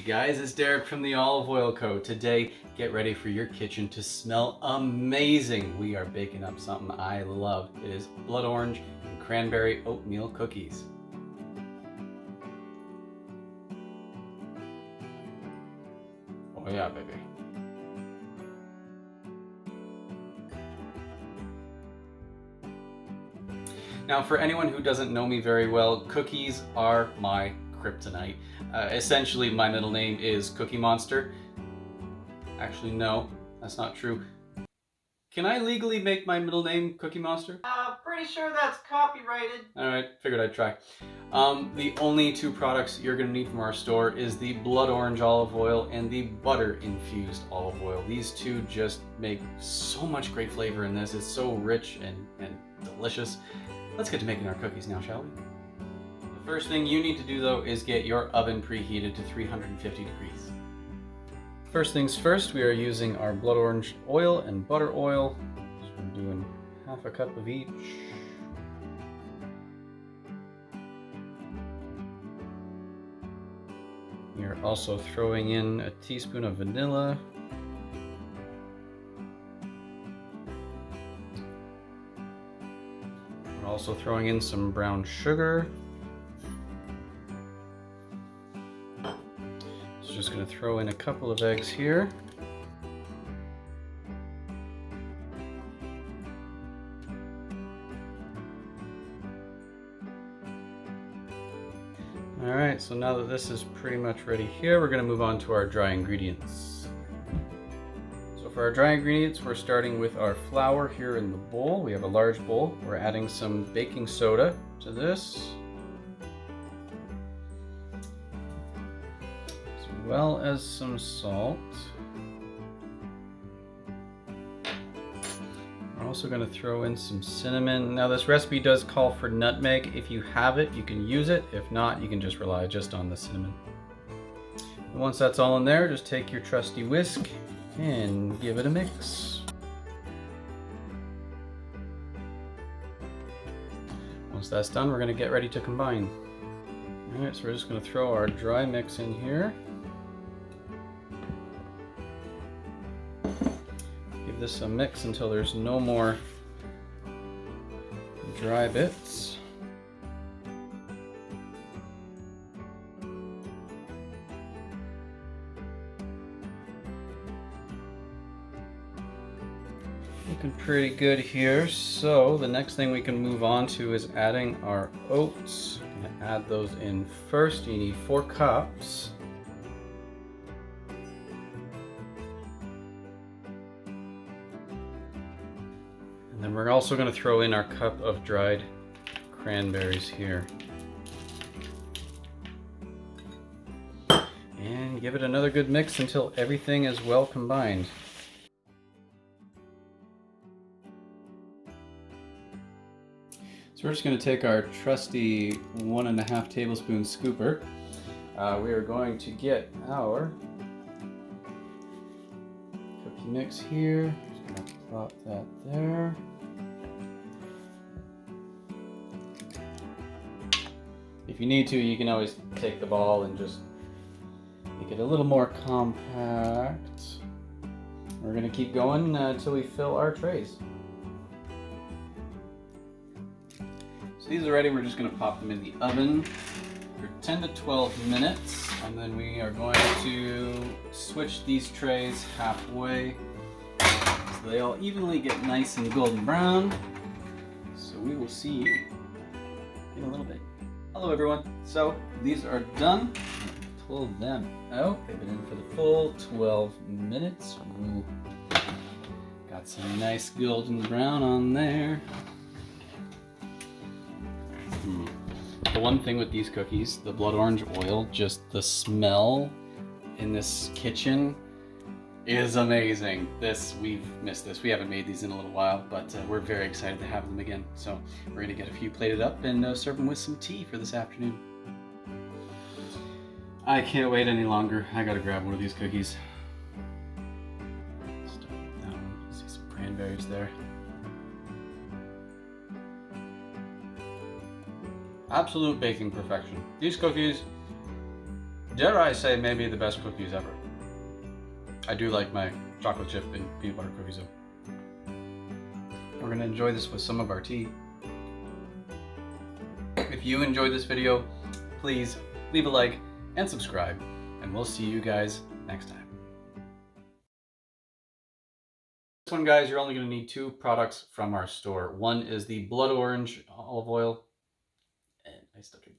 guys, it's Derek from the Olive Oil Co. Today, get ready for your kitchen to smell amazing. We are baking up something I love. It is blood orange and cranberry oatmeal cookies. Oh yeah, baby. Now, for anyone who doesn't know me very well, cookies are my kryptonite. Essentially, my middle name is Cookie Monster. Actually, no, that's not true. Can I legally make my middle name Cookie Monster? Pretty sure that's copyrighted. Alright, figured I'd try. The only two products you're going to need from our store is the blood orange olive oil and the butter infused olive oil. These two just make so much great flavor in this. It's so rich and delicious. Let's get to making our cookies now, shall we? The first thing you need to do though is get your oven preheated to 350 degrees. First things first, we are using our blood orange oil and butter oil. So we're doing half a cup of each. You're also throwing in a teaspoon of vanilla. We're also throwing in some brown sugar. So just going to throw in a couple of eggs here. Alright, so now that this is pretty much ready here, we're going to move on to our dry ingredients. So for our dry ingredients, we're starting with our flour here in the bowl. We have a large bowl. We're adding some baking soda to this, as well as some salt. We're also going to throw in some cinnamon. Now this recipe does call for nutmeg. If you have it, you can use it. If not, you can just rely just on the cinnamon. And once that's all in there, just take your trusty whisk and give it a mix. Once that's done, we're going to get ready to combine. Alright, so we're just going to throw our dry mix in here. Give this a mix until there's no more dry bits. Looking pretty good here. So the next thing we can move on to is adding our oats. I'm going to add those in first. You need 4 cups. And then we're also going to throw in our cup of dried cranberries here. And give it another good mix until everything is well combined. So we're just going to take our trusty 1.5 tablespoon scooper. We are going to get our cookie mix here. Just going to plop that there. If you need to, you can always take the ball and just make it a little more compact. We're going to keep going until we fill our trays. So these are ready. We're just going to pop them in the oven for 10 to 12 minutes, and then we are going to switch these trays halfway so they all evenly get nice and golden brown. So we will see you in a little bit. Hello everyone. So these are done. Pull them out. They've been in for the full 12 minutes. Ooh. Got some nice golden brown on there. The one thing with these cookies, the blood orange oil, just the smell in this kitchen is amazing. We've missed this. We haven't made these in a little while, but we're very excited to have them again. So we're going to get a few plated up and serve them with some tea for this afternoon. I can't wait any longer. I gotta grab one of these cookies. Start with that one. See some cranberries there. Absolute baking perfection. These cookies dare I say, maybe the best cookies ever. I do like my chocolate chip and peanut butter cookies though. We're gonna enjoy this with some of our tea. If you enjoyed this video, please leave a like and subscribe, and we'll see you guys next time. This one, guys, you're only going to need 2 products from our store. One is the blood orange olive oil, and I still drink